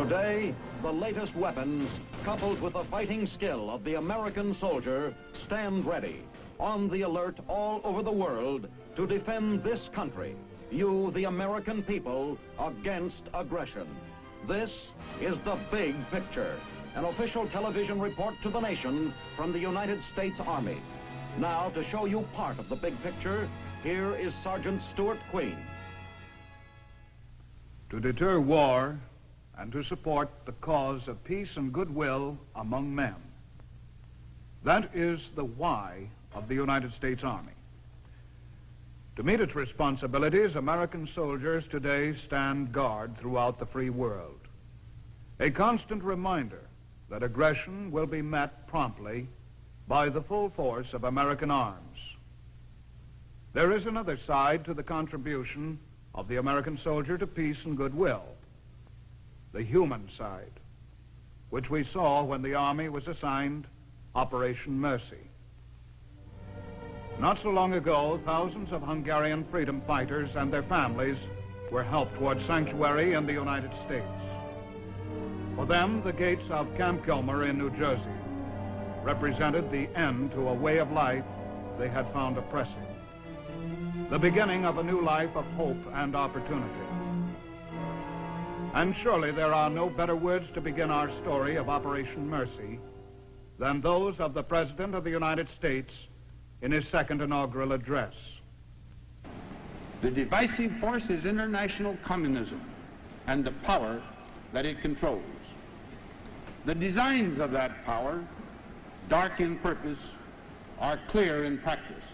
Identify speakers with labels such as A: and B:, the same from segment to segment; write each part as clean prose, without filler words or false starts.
A: Today, the latest weapons, coupled with the fighting skill of the American soldier, stand ready, on the alert all over the world to defend this country, you, the American people, against aggression. This is The Big Picture, an official television report to the nation from the United States Army. Now, to show you part of the big picture, here is Sergeant Stuart Queen.
B: To deter war and to support the cause of peace and goodwill among men. That is the why of the United States Army. To meet its responsibilities, American soldiers today stand guard throughout the free world. A constant reminder that aggression will be met promptly by the full force of American arms. There is another side to the contribution of the American soldier to peace and goodwill, the human side, which we saw when the Army was assigned Operation Mercy. Not so long ago, thousands of Hungarian freedom fighters and their families were helped toward sanctuary in the United States. For them, the gates of Camp Kilmer in New Jersey represented the end to a way of life they had found oppressive, the beginning of a new life of hope and opportunity. And surely there are no better words to begin our story of Operation Mercy than those of the President of the United States in his second inaugural address.
C: The divisive force is international communism and the power that it controls. The designs of that power, dark in purpose, are clear in practice.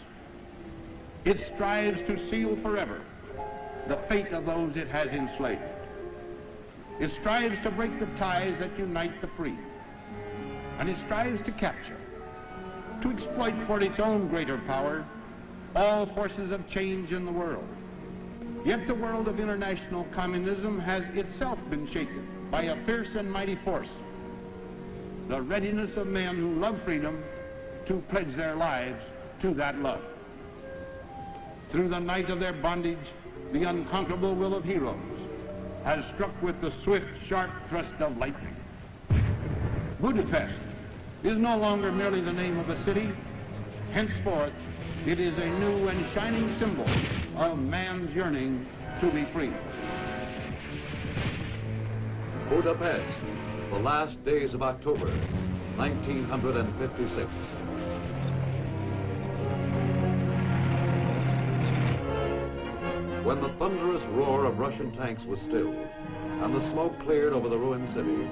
C: It strives to seal forever the fate of those it has enslaved. It strives to break the ties that unite the free. And it strives to capture, to exploit for its own greater power, all forces of change in the world. Yet the world of international communism has itself been shaken by a fierce and mighty force, the readiness of men who love freedom to pledge their lives to that love. Through the night of their bondage, the unconquerable will of heroes has struck with the swift, sharp thrust of lightning. Budapest is no longer merely the name of a city. Henceforth, it is a new and shining symbol of man's yearning to be free.
D: Budapest, the last days of October, 1956. When the thunderous roar of Russian tanks was stilled and the smoke cleared over the ruined city,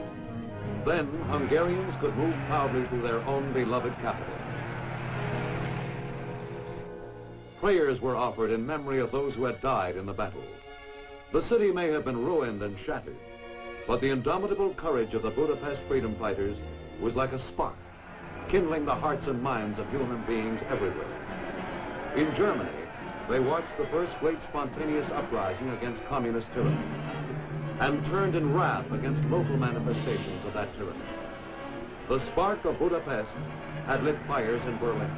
D: then Hungarians could move proudly through their own beloved capital. Prayers were offered in memory of those who had died in the battle. The city may have been ruined and shattered, but the indomitable courage of the Budapest freedom fighters was like a spark, kindling the hearts and minds of human beings everywhere. In Germany, they watched the first great spontaneous uprising against communist tyranny and turned in wrath against local manifestations of that tyranny. The spark of Budapest had lit fires in Berlin.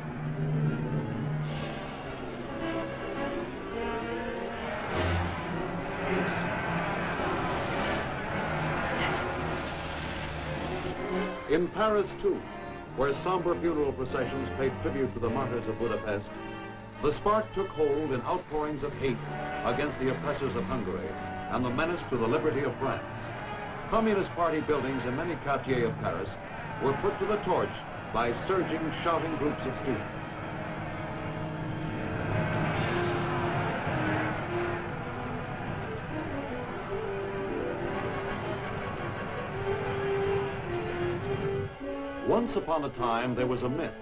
D: In Paris, too, where somber funeral processions paid tribute to the martyrs of Budapest, the spark took hold in outpourings of hate against the oppressors of Hungary and the menace to the liberty of France. Communist Party buildings in many quartiers of Paris were put to the torch by surging, shouting groups of students. Once upon a time, there was a myth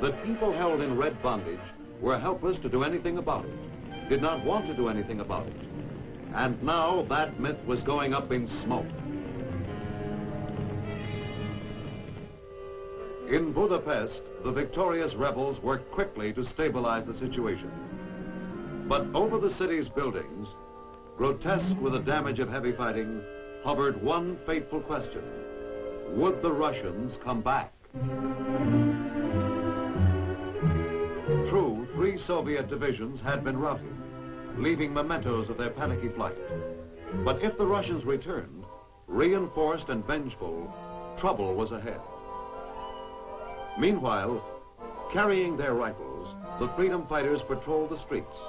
D: that people held in red bondage were helpless to do anything about it, did not want to do anything about it. And now that myth was going up in smoke. In Budapest, the victorious rebels worked quickly to stabilize the situation. But over the city's buildings, grotesque with the damage of heavy fighting, hovered one fateful question. Would the Russians come back? True, 3 Soviet divisions had been routed, leaving mementos of their panicky flight. But if the Russians returned, Reinforced and vengeful, trouble was ahead. Meanwhile, carrying their rifles, the freedom fighters patrolled the streets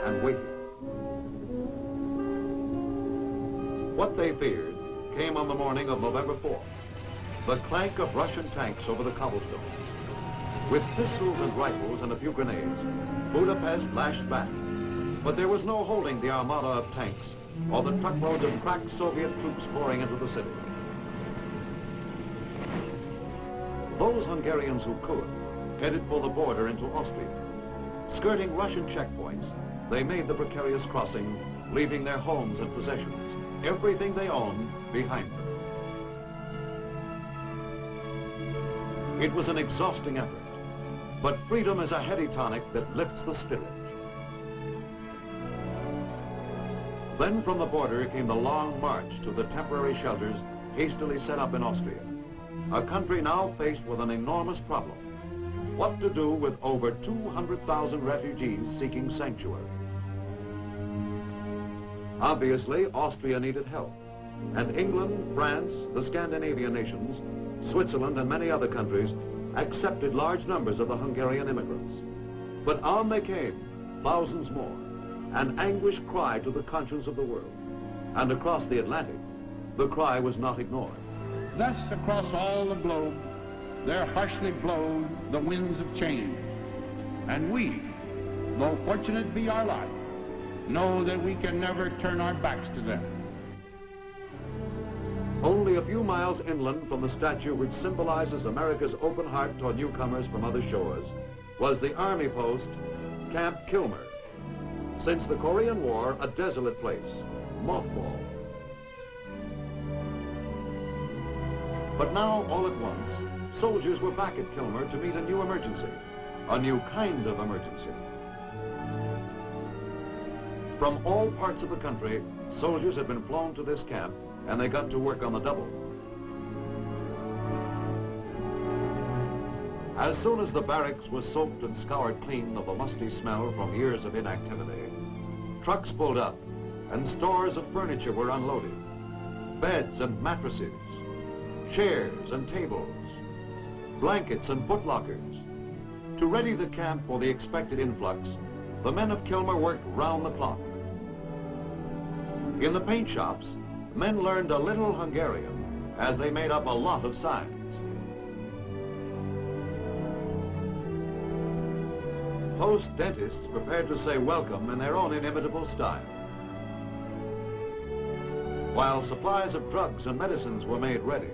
D: and waited. What they feared came on the morning of November 4th, the clank of Russian tanks over the cobblestones. With pistols and rifles and a few grenades, Budapest lashed back. But there was no holding the armada of tanks or the truckloads of cracked Soviet troops pouring into the city. Those Hungarians who could headed for the border into Austria. Skirting Russian checkpoints, they made the precarious crossing, leaving their homes and possessions, everything they owned, behind them. It was an exhausting effort, but freedom is a heady tonic that lifts the spirit. Then from the border came the long march to the temporary shelters hastily set up in Austria, a country now faced with an enormous problem: what to do with over 200,000 refugees seeking sanctuary. Obviously, Austria needed help, and England, France, the Scandinavian nations, Switzerland, and many other countries accepted large numbers of the Hungarian immigrants. But on they came, thousands more, an anguished cry to the conscience of the world. And across the Atlantic, the cry was not ignored.
C: Thus, across all the globe, there harshly blow the winds of change. And we, though fortunate be our lot, know that we can never turn our backs to them.
D: Only a few miles inland from the statue which symbolizes America's open heart toward newcomers from other shores was the army post, Camp Kilmer. Since the Korean War, a desolate place, mothballed. But now, all at once, soldiers were back at Kilmer to meet a new emergency, a new kind of emergency. From all parts of the country, soldiers had been flown to this camp, and they got to work on the double. As soon as the barracks was soaked and scoured clean of the musty smell from years of inactivity, trucks pulled up and stores of furniture were unloaded. Beds and mattresses, chairs and tables, blankets and footlockers. To ready the camp for the expected influx, the men of Kilmer worked round the clock. In the paint shops, men learned a little Hungarian as they made up a lot of signs. Post dentists prepared to say welcome in their own inimitable style, while supplies of drugs and medicines were made ready.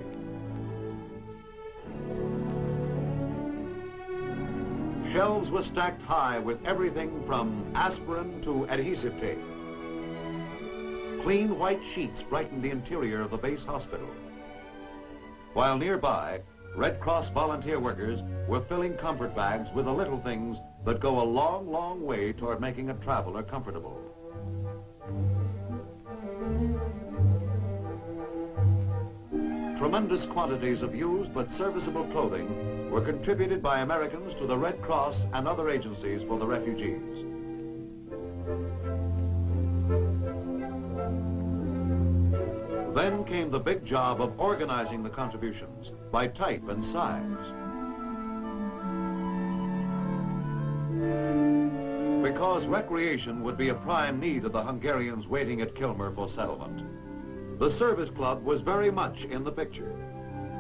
D: Shelves were stacked high with everything from aspirin to adhesive tape. Clean white sheets brightened the interior of the base hospital, while nearby, Red Cross volunteer workers were filling comfort bags with the little things that go a long, long way toward making a traveler comfortable. Tremendous quantities of used but serviceable clothing were contributed by Americans to the Red Cross and other agencies for the refugees. Then came the big job of organizing the contributions by type and size. Because recreation would be a prime need of the Hungarians waiting at Kilmer for settlement, the service club was very much in the picture.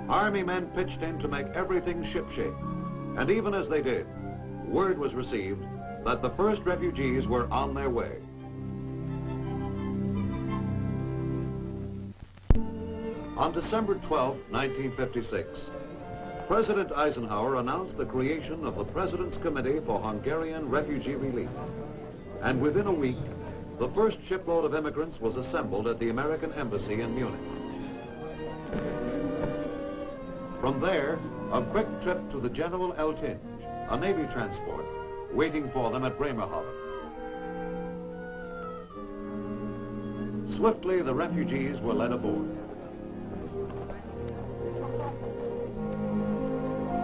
D: Army men pitched in to make everything shipshape, and even as they did, word was received that the first refugees were on their way. On December 12, 1956, President Eisenhower announced the creation of the President's Committee for Hungarian Refugee Relief. And within a week, the first shipload of immigrants was assembled at the American Embassy in Munich. From there, a quick trip to the General Eltinge, a Navy transport, waiting for them at Bremerhaven. Swiftly, the refugees were led aboard.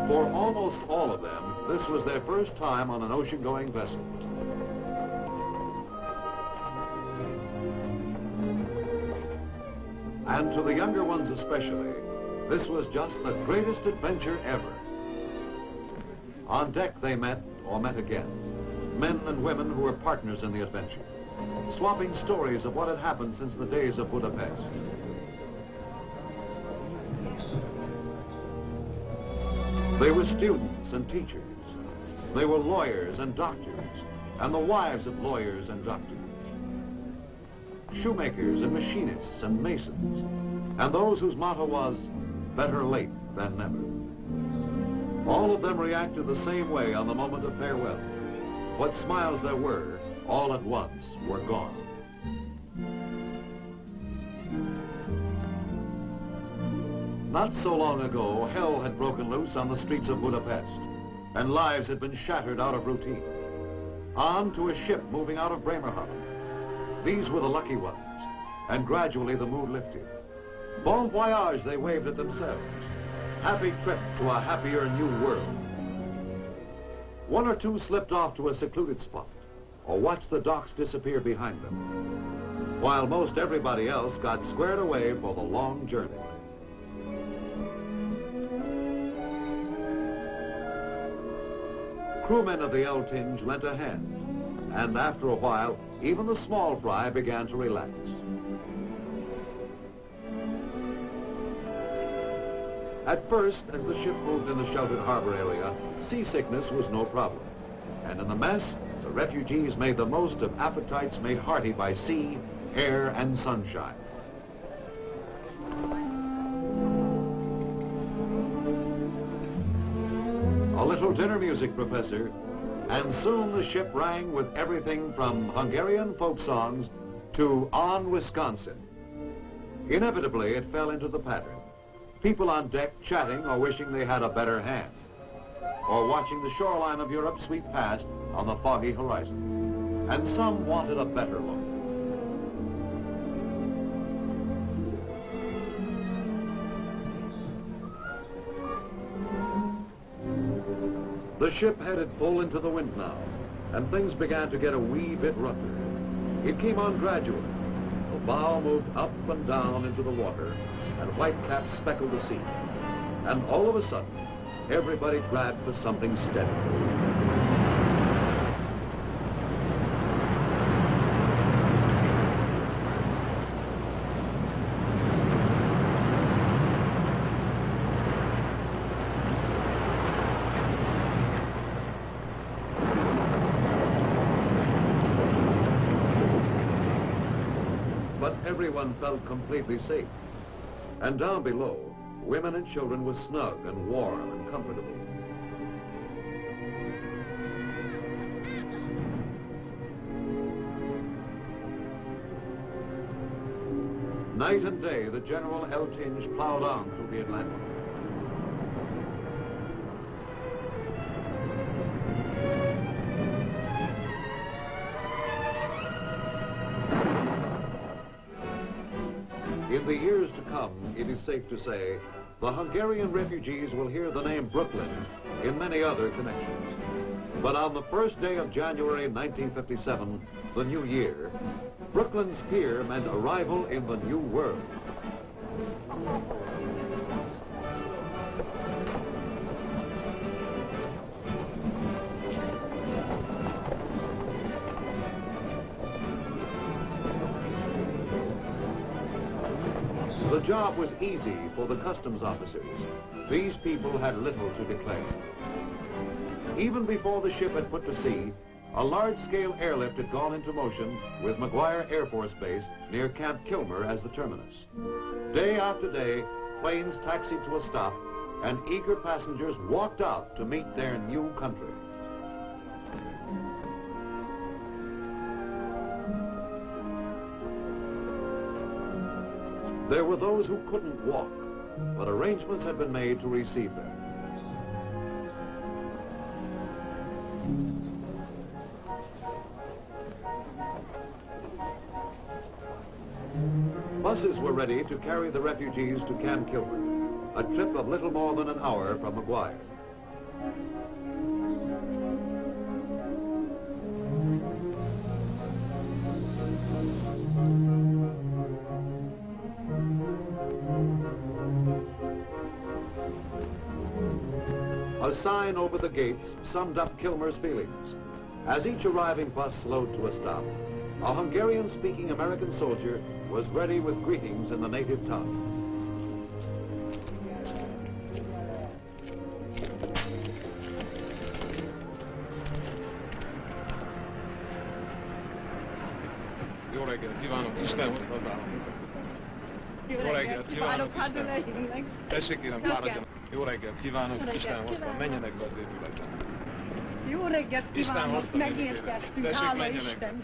D: For almost all of them, this was their first time on an ocean-going vessel. And to the younger ones especially, this was just the greatest adventure ever. On deck they met, or met again, men and women who were partners in the adventure, swapping stories of what had happened since the days of Budapest. They were students and teachers. They were lawyers and doctors, and the wives of lawyers and doctors. Shoemakers and machinists and masons, and those whose motto was, better late than never. All of them reacted the same way on the moment of farewell. What smiles there were, all at once, were gone. Not so long ago, hell had broken loose on the streets of Budapest, and lives had been shattered out of routine. On to a ship moving out of Bremerhaven. These were the lucky ones, and gradually the mood lifted. Bon voyage, they waved at themselves. Happy trip to a happier new world. One or two slipped off to a secluded spot, or watched the docks disappear behind them, while most everybody else got squared away for the long journey. Crewmen of the El Tinge lent a hand, and after a while, even the small fry began to relax. At first, as the ship moved in the sheltered harbor area, seasickness was no problem. And in the mess, the refugees made the most of appetites made hearty by sea, air, and sunshine. A little dinner music, Professor, and soon the ship rang with everything from Hungarian folk songs to On Wisconsin. Inevitably, it fell into the pattern. People on deck chatting or wishing they had a better hand, or watching the shoreline of Europe sweep past on the foggy horizon. And some wanted a better look. The ship headed full into the wind now, and things began to get a wee bit rougher. It came on gradually. The bow moved up and down into the water, and whitecaps speckled the sea. And all of a sudden, everybody grabbed for something steady. But everyone felt completely safe. And down below, women and children were snug and warm and comfortable. Night and day, the General El Tinge plowed on through the Atlantic. In the years to come, it is safe to say, the Hungarian refugees will hear the name Brooklyn in many other connections. But on the first day of January 1957, the new year, Brooklyn's pier meant arrival in the new world. The job was easy for the customs officers. These people had little to declare. Even before the ship had put to sea, a large-scale airlift had gone into motion with McGuire Air Force Base near Camp Kilmer as the terminus. Day after day, planes taxied to a stop, and eager passengers walked out to meet their new country. There were those who couldn't walk, but arrangements had been made to receive them. Buses were ready to carry the refugees to Camp Kilmer, a trip of little more than an hour from McGuire. A sign over the gates summed up Kilmer's feelings. As each arriving bus slowed to a stop, a Hungarian-speaking American soldier was ready with greetings in the native tongue.
E: Jó reggelt kívánok, Isten hozta az államot.
F: Jó reggelt kívánok, hát
E: Isten. Tessék kérem, fáradjanak. Jó reggelt kívánok, Isten hozta, menjenek be az épületbe.
F: Jó reggelt
E: Isten
F: kívánok,
E: hozta,
F: megérkeztünk,
E: tessék,
F: hála
E: menjenek.
F: Isten.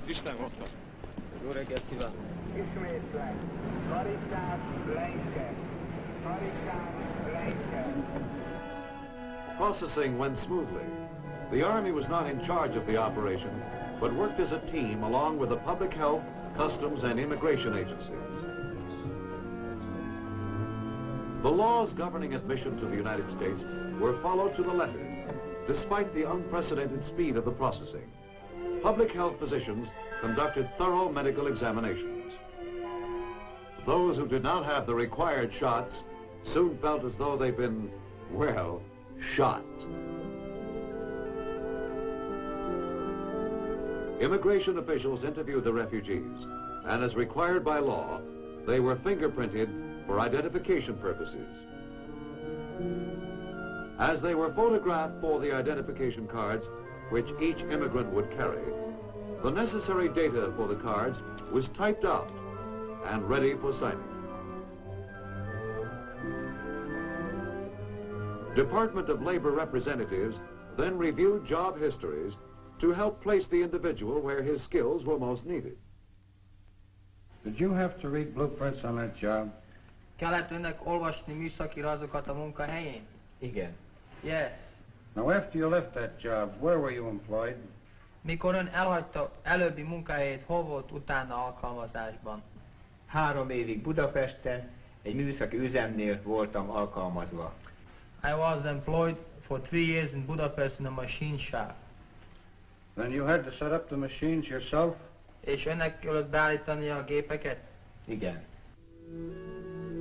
E: Isten hozta.
G: Jó reggelt kívánok!
H: Ismétlek, karikát lenke, karikát lenke.
D: Processing went smoothly. The Army was not in charge of the operation, but worked as a team along with the public health, customs, and immigration agencies. The laws governing admission to the United States were followed to the letter, despite the unprecedented speed of the processing. Public health physicians conducted thorough medical examinations. Those who did not have the required shots soon felt as though they'd been, well, shot. Immigration officials interviewed the refugees, and as required by law, they were fingerprinted for identification purposes. As they were photographed for the identification cards, which each immigrant would carry, the necessary data for the cards was typed out and ready for signing. Department of Labor representatives then reviewed job histories to help place the individual where his skills were most needed.
I: Did you have to read blueprints on that job?
G: Kellett önnek olvasni műszaki rajzokat a munkahelyén?
I: Igen.
G: Yes.
I: Now after you left that job, where were you employed?
G: Mikor ön elhagyta előbbi munkahelyét, hol volt utána alkalmazásban?
J: 3 évig Budapesten, egy műszaki üzemnél voltam alkalmazva.
G: I was employed for 3 years in Budapest in a machine shop.
I: Then you had to set up the machines yourself?
G: És önnek kellett beállítani a gépeket?
J: Igen.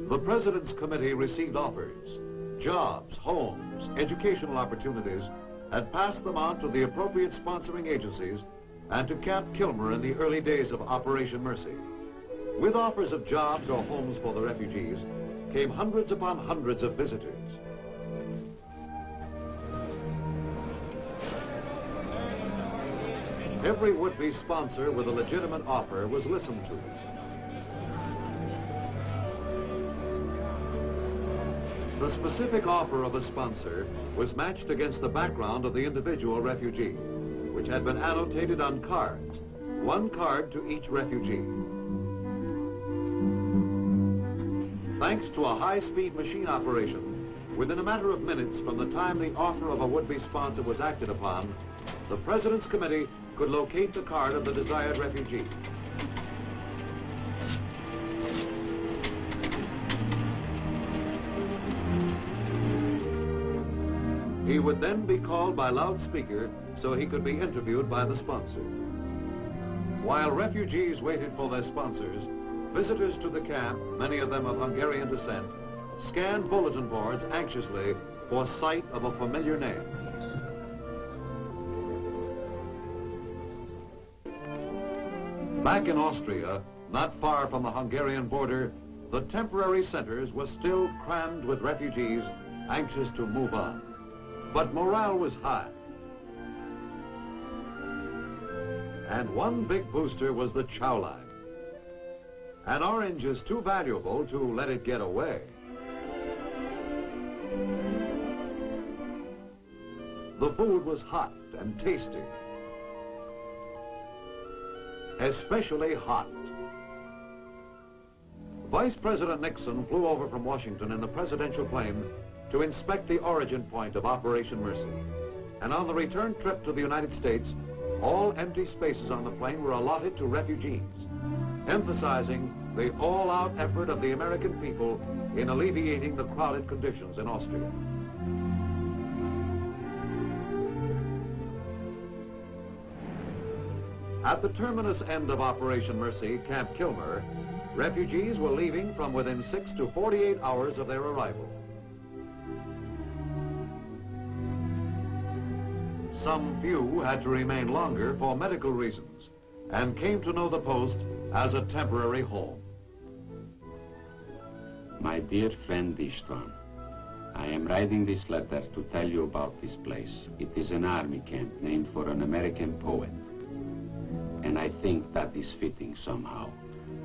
D: The President's Committee received offers, jobs, homes, educational opportunities, and passed them on to the appropriate sponsoring agencies and to Camp Kilmer in the early days of Operation Mercy. With offers of jobs or homes for the refugees came hundreds upon hundreds of visitors. Every would-be sponsor with a legitimate offer was listened to. The specific offer of a sponsor was matched against the background of the individual refugee, which had been annotated on cards, 1 card to each refugee. Thanks to a high-speed machine operation, within a matter of minutes from the time the offer of a would-be sponsor was acted upon, the President's Committee could locate the card of the desired refugee. He would then be called by loudspeaker so he could be interviewed by the sponsor. While refugees waited for their sponsors, visitors to the camp, many of them of Hungarian descent, scanned bulletin boards anxiously for sight of a familiar name. Back in Austria, not far from the Hungarian border, the temporary centers were still crammed with refugees anxious to move on. But morale was high. And one big booster was the chow line. An orange is too valuable to let it get away. The food was hot and tasty. Especially hot. Vice President Nixon flew over from Washington in the presidential plane to inspect the origin point of Operation Mercy. And on the return trip to the United States, all empty spaces on the plane were allotted to refugees, emphasizing the all-out effort of the American people in alleviating the crowded conditions in Austria. At the terminus end of Operation Mercy, Camp Kilmer, refugees were leaving from within 6 to 48 hours of their arrival. Some few had to remain longer for medical reasons and came to know the post as a temporary home.
K: My dear friend Istvan, I am writing this letter to tell you about this place. It is an army camp named for an American poet. And I think that is fitting somehow,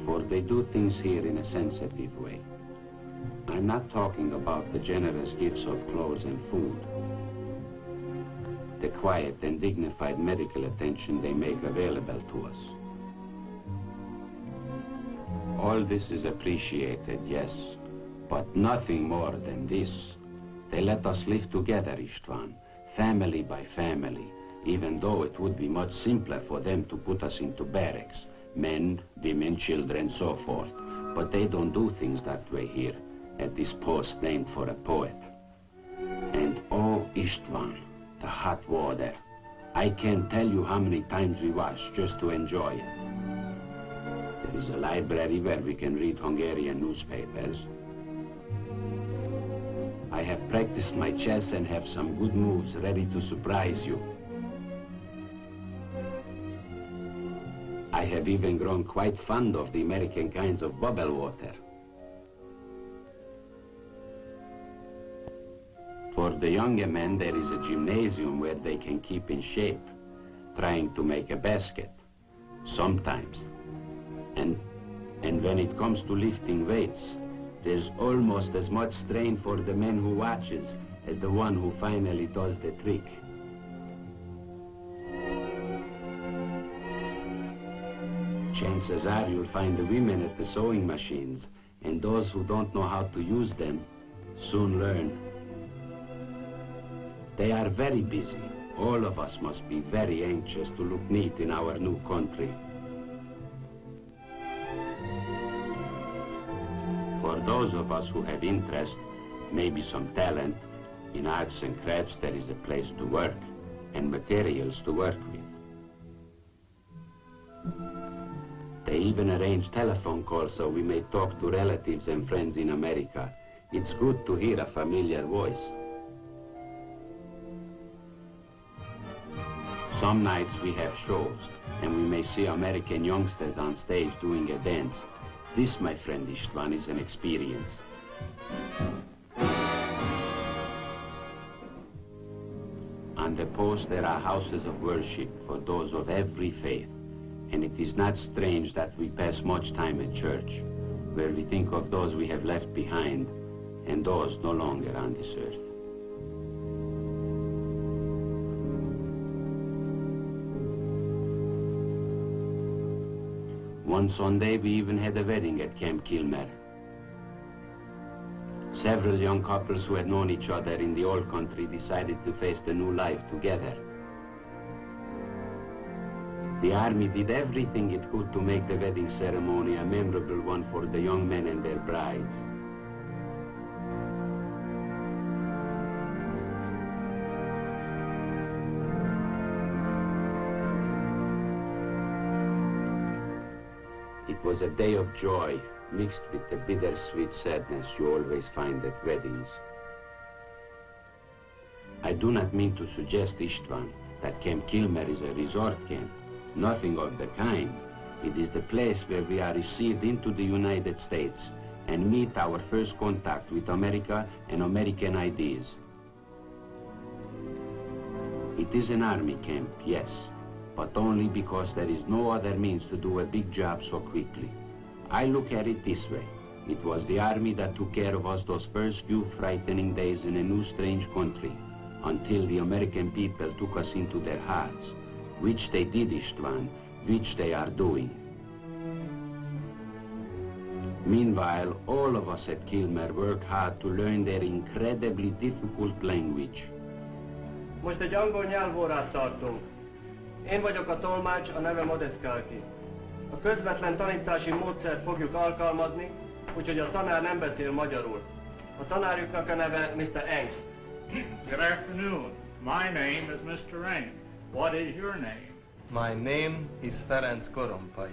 K: for they do things here in a sensitive way. I'm not talking about the generous gifts of clothes and food, the quiet and dignified medical attention they make available to us. All this is appreciated, yes, but nothing more than this. They let us live together, Istvan, family by family, even though it would be much simpler for them to put us into barracks, men, women, children, so forth. But they don't do things that way here, at this post named for a poet. And oh, Istvan, the hot water. I can't tell you how many times we wash just to enjoy it. There is a library where we can read Hungarian newspapers. I have practiced my chess and have some good moves ready to surprise you. I have even grown quite fond of the American kinds of bubble water. For the younger men, there is a gymnasium where they can keep in shape, trying to make a basket, sometimes. And when it comes to lifting weights, there's almost as much strain for the man who watches as the one who finally does the trick. Chances are you'll find the women at the sewing machines, and those who don't know how to use them soon learn. They are very busy. All of us must be very anxious to look neat in our new country. For those of us who have interest, maybe some talent, in arts and crafts, there is a place to work and materials to work with. They even arrange telephone calls so we may talk to relatives and friends in America. It's good to hear a familiar voice. Some nights we have shows, and we may see American youngsters on stage doing a dance. This, my friend Istvan, is an experience. On the post there are houses of worship for those of every faith, and it is not strange that we pass much time at church, where we think of those we have left behind and those no longer on this earth. One Sunday, we even had a wedding at Camp Kilmer. Several young couples who had known each other in the old country decided to face the new life together. The army did everything it could to make the wedding ceremony a memorable one for the young men and their brides. It was a day of joy, mixed with the bittersweet sadness you always find at weddings. I do not mean to suggest, Istvan, that Camp Kilmer is a resort camp. Nothing of the kind. It is the place where we are received into the United States and meet our first contact with America and American ideas. It is an army camp, yes, but only because there is no other means to do a big job so quickly. I look at it this way. It was the army that took care of us those first few frightening days in a new strange country, until the American people took us into their hearts, which they did, Istvan, which they are doing. Meanwhile, all of us at Kilmer work hard to learn their incredibly difficult language.
L: Most egy angol nyelvórát tartunk. Én vagyok a tolmács, a nevem Odeszkálki. A közvetlen tanítási módszert fogjuk alkalmazni, úgyhogy a tanár nem beszél magyarul. A tanárjuknak a neve Mr. Eng.
M: Good afternoon. My name is Mr. Eng. What is your name?
G: My name is Ferenc Korompai.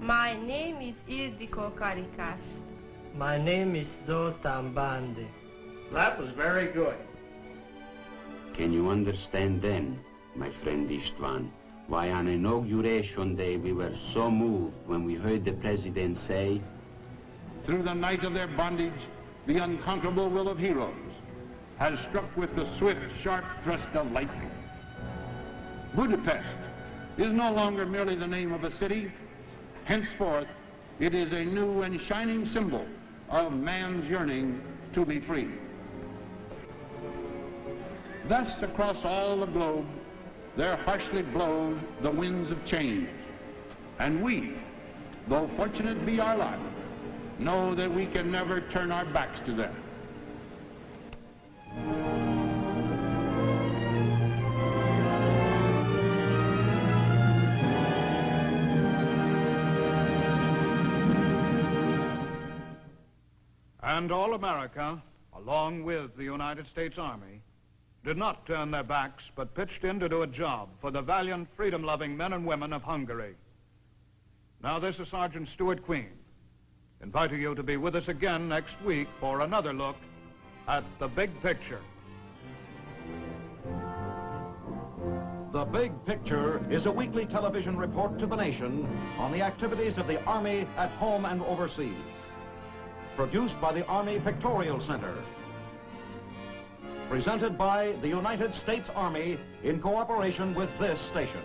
F: My name is Ildikó Karikás.
N: My name is Zoltán Bándi.
M: That was very good.
K: Can you understand then, my friend Istvan, why on Inauguration Day we were so moved when we heard the President say,
C: Through the night of their bondage, the unconquerable will of heroes has struck with the swift, sharp thrust of lightning. Budapest is no longer merely the name of a city. Henceforth, it is a new and shining symbol of man's yearning to be free. Thus, across all the globe, there harshly blow the winds of change. And we, though fortunate be our lot, know that we can never turn our backs to them.
B: And all America, along with the United States Army, did not turn their backs, but pitched in to do a job for the valiant, freedom-loving men and women of Hungary. Now this is Sergeant Stuart Queen, inviting you to be with us again next week for another look at the big picture.
A: The Big Picture is a weekly television report to the nation on the activities of the Army at home and overseas. Produced by the Army Pictorial Center. Presented by the United States Army in cooperation with this station.